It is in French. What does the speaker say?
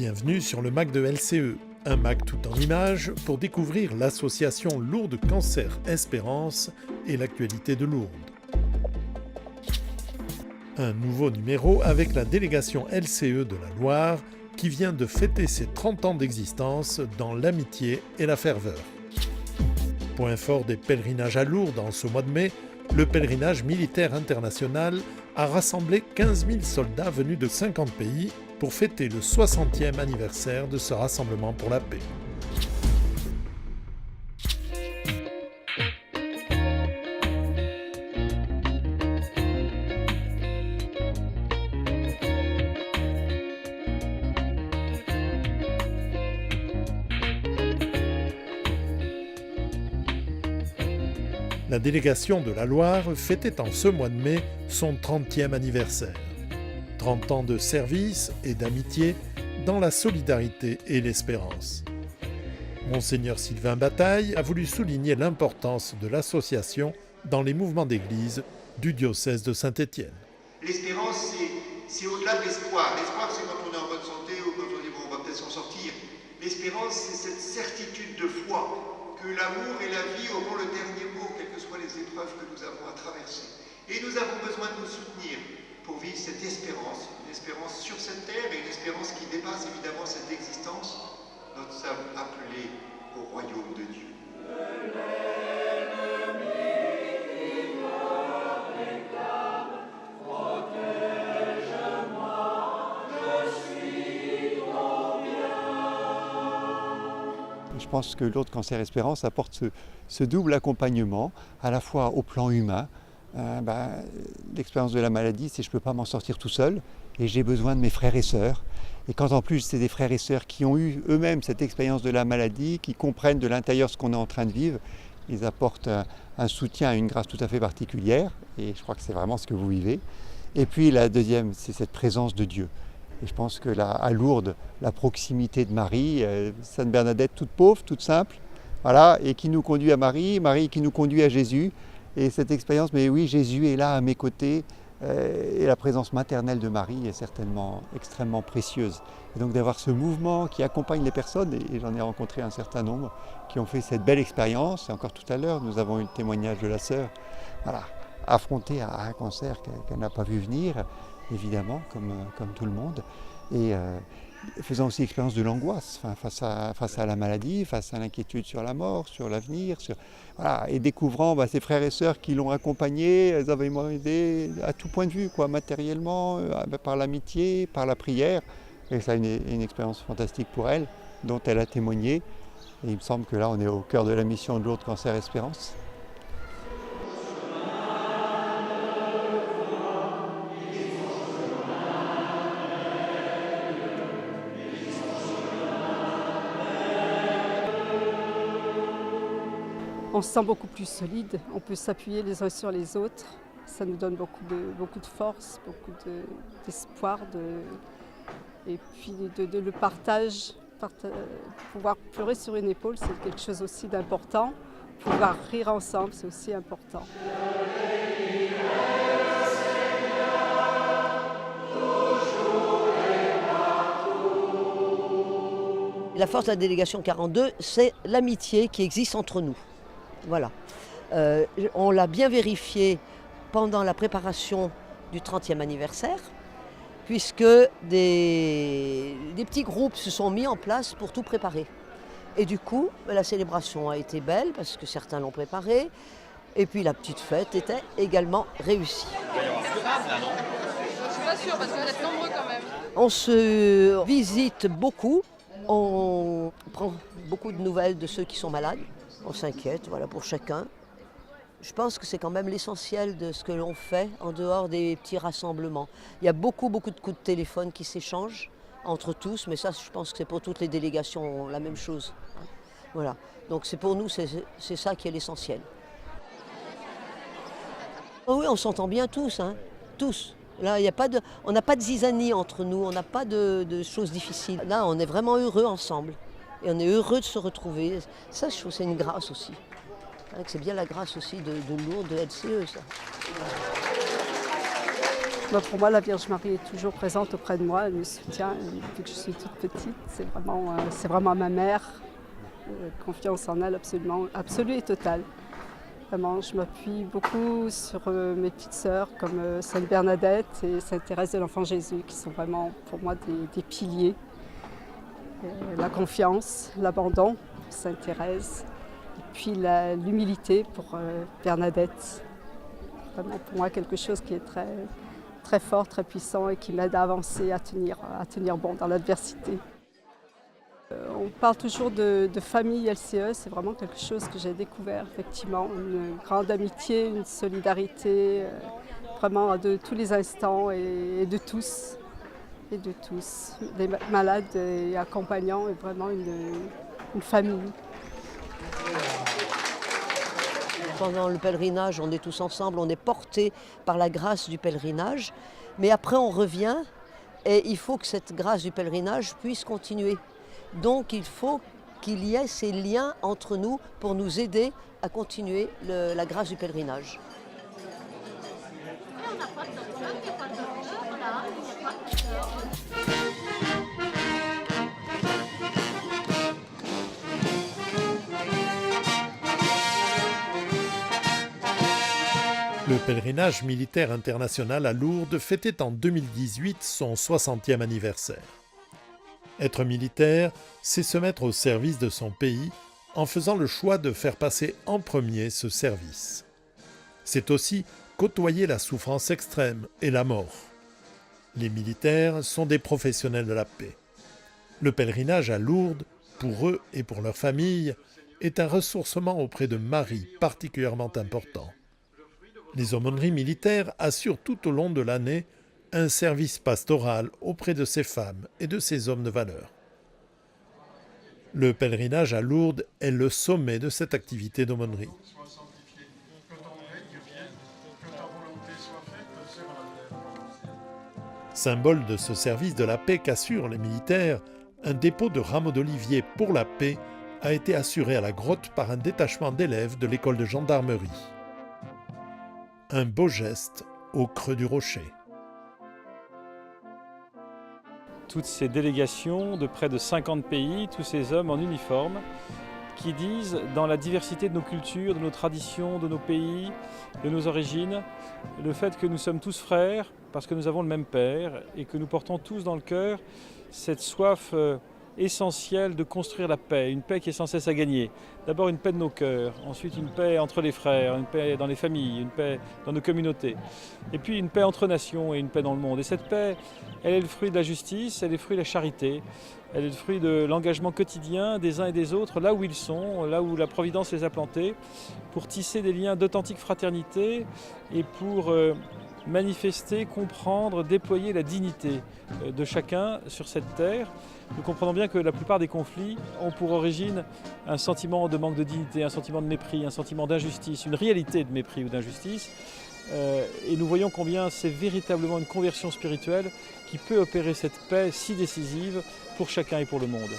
Bienvenue sur le MAC de LCE, un MAC tout en images pour découvrir l'association Lourdes Cancer Espérance et l'actualité de Lourdes. Un nouveau numéro avec la délégation LCE de la Loire qui vient de fêter ses 30 ans d'existence dans l'amitié et la ferveur. Point fort des pèlerinages à Lourdes en ce mois de mai, le pèlerinage militaire international a rassemblé 15 000 soldats venus de 50 pays pour fêter le 60e anniversaire de ce rassemblement pour la paix. La délégation de la Loire fêtait en ce mois de mai son 30e anniversaire. 30 ans de service et d'amitié dans la solidarité et l'espérance. Monseigneur Sylvain Bataille a voulu souligner l'importance de l'association dans les mouvements d'église du diocèse de Saint-Étienne. L'espérance, c'est au-delà de l'espoir. L'espoir, c'est quand on est en bonne santé ou quand on dit bon, on va peut-être s'en sortir. L'espérance, c'est cette certitude de foi que l'amour et la vie auront le dernier mot, quelles que soient les épreuves que nous avons à traverser. Et nous avons besoin de nous soutenir pour vivre cette espérance, une espérance sur cette terre et une espérance qui dépasse évidemment cette existence. Nous sommes appelés au royaume de Dieu. Je pense que Lourdes Cancer Espérance apporte ce double accompagnement, à la fois au plan humain. L'expérience de la maladie, c'est que je ne peux pas m'en sortir tout seul et j'ai besoin de mes frères et sœurs. Et quand en plus c'est des frères et sœurs qui ont eu eux-mêmes cette expérience de la maladie, qui comprennent de l'intérieur ce qu'on est en train de vivre, ils apportent un soutien, une grâce tout à fait particulière et je crois que c'est vraiment ce que vous vivez. Et puis la deuxième, c'est cette présence de Dieu. Et je pense que là, à Lourdes, la proximité de Marie, Sainte Bernadette toute pauvre, toute simple, voilà, et qui nous conduit à Marie, Marie qui nous conduit à Jésus. Et cette expérience, mais oui, Jésus est là à mes côtés, et la présence maternelle de Marie est certainement extrêmement précieuse. Et donc d'avoir ce mouvement qui accompagne les personnes, et j'en ai rencontré un certain nombre, qui ont fait cette belle expérience, et encore tout à l'heure, nous avons eu le témoignage de la sœur, voilà, affrontée à un cancer qu'elle n'a pas vu venir, évidemment, comme tout le monde, et faisant aussi l'expérience de l'angoisse face à la maladie, face à l'inquiétude sur la mort, sur l'avenir, voilà, et découvrant ses frères et sœurs qui l'ont accompagnée, elles avaient aidé à tout point de vue, matériellement, par l'amitié, par la prière, et ça a une expérience fantastique pour elle, dont elle a témoigné, et il me semble que là on est au cœur de la mission de Lourdes Cancer Espérance. On se sent beaucoup plus solide, on peut s'appuyer les uns sur les autres. Ça nous donne beaucoup de force, beaucoup d'espoir. Et puis le partage, pouvoir pleurer sur une épaule, c'est quelque chose aussi d'important. Pouvoir rire ensemble, c'est aussi important. La force de la délégation 42, c'est l'amitié qui existe entre nous. Voilà. On l'a bien vérifié pendant la préparation du 30e anniversaire, puisque des petits groupes se sont mis en place pour tout préparer. Et du coup, la célébration a été belle, parce que certains l'ont préparée, et puis la petite fête était également réussie. Je suis pas sûre, parce que vous êtes nombreux quand même. On se visite beaucoup, on prend beaucoup de nouvelles de ceux qui sont malades. On s'inquiète, voilà, pour chacun. Je pense que c'est quand même l'essentiel de ce que l'on fait en dehors des petits rassemblements. Il y a beaucoup de coups de téléphone qui s'échangent entre tous, mais ça, je pense que c'est pour toutes les délégations la même chose. Voilà. Donc c'est pour nous, c'est ça qui est l'essentiel. Oh oui, on s'entend bien tous, tous. Là, on n'a pas de zizanie entre nous, on n'a pas de choses difficiles. Là, on est vraiment heureux ensemble. Et on est heureux de se retrouver. Ça, je trouve que c'est une grâce aussi. C'est bien la grâce aussi de Lourdes, de LCE, ça. Pour moi, la Vierge Marie est toujours présente auprès de moi, elle me soutient depuis que je suis toute petite. C'est vraiment ma mère. Confiance en elle absolue et totale. Vraiment, je m'appuie beaucoup sur mes petites sœurs comme Sainte Bernadette et Sainte Thérèse de l'Enfant Jésus, qui sont vraiment pour moi des piliers. La confiance, l'abandon, Sainte Thérèse, et puis l'humilité pour Bernadette. Vraiment pour moi quelque chose qui est très, très fort, très puissant et qui m'aide à avancer, à tenir bon dans l'adversité. On parle toujours de famille LCE, c'est vraiment quelque chose que j'ai découvert effectivement, une grande amitié, une solidarité, vraiment de tous les instants et de tous. Des malades et accompagnants et vraiment une famille. Pendant le pèlerinage, on est tous ensemble, on est portés par la grâce du pèlerinage, mais après on revient et il faut que cette grâce du pèlerinage puisse continuer. Donc il faut qu'il y ait ces liens entre nous pour nous aider à continuer la grâce du pèlerinage. Le pèlerinage militaire international à Lourdes fêtait en 2018 son 60e anniversaire. Être militaire, c'est se mettre au service de son pays en faisant le choix de faire passer en premier ce service. C'est aussi côtoyer la souffrance extrême et la mort. Les militaires sont des professionnels de la paix. Le pèlerinage à Lourdes, pour eux et pour leurs familles, est un ressourcement auprès de Marie particulièrement important. Les aumôneries militaires assurent tout au long de l'année un service pastoral auprès de ces femmes et de ces hommes de valeur. Le pèlerinage à Lourdes est le sommet de cette activité d'aumônerie. Symbole de ce service de la paix qu'assurent les militaires, un dépôt de rameaux d'olivier pour la paix a été assuré à la grotte par un détachement d'élèves de l'école de gendarmerie. Un beau geste au creux du rocher. Toutes ces délégations de près de 50 pays, tous ces hommes en uniforme, qui disent, dans la diversité de nos cultures, de nos traditions, de nos pays, de nos origines, le fait que nous sommes tous frères, parce que nous avons le même Père, et que nous portons tous dans le cœur cette soif essentielle de construire la paix, une paix qui est sans cesse à gagner. D'abord une paix de nos cœurs, ensuite une paix entre les frères, une paix dans les familles, une paix dans nos communautés, et puis une paix entre nations et une paix dans le monde. Et cette paix, elle est le fruit de la justice, elle est le fruit de la charité, elle est le fruit de l'engagement quotidien des uns et des autres, là où ils sont, là où la Providence les a plantés, pour tisser des liens d'authentique fraternité et pour manifester, comprendre, déployer la dignité de chacun sur cette terre. Nous comprenons bien que la plupart des conflits ont pour origine un sentiment de manque de dignité, un sentiment de mépris, un sentiment d'injustice, une réalité de mépris ou d'injustice. Et nous voyons combien c'est véritablement une conversion spirituelle qui peut opérer cette paix si décisive pour chacun et pour le monde.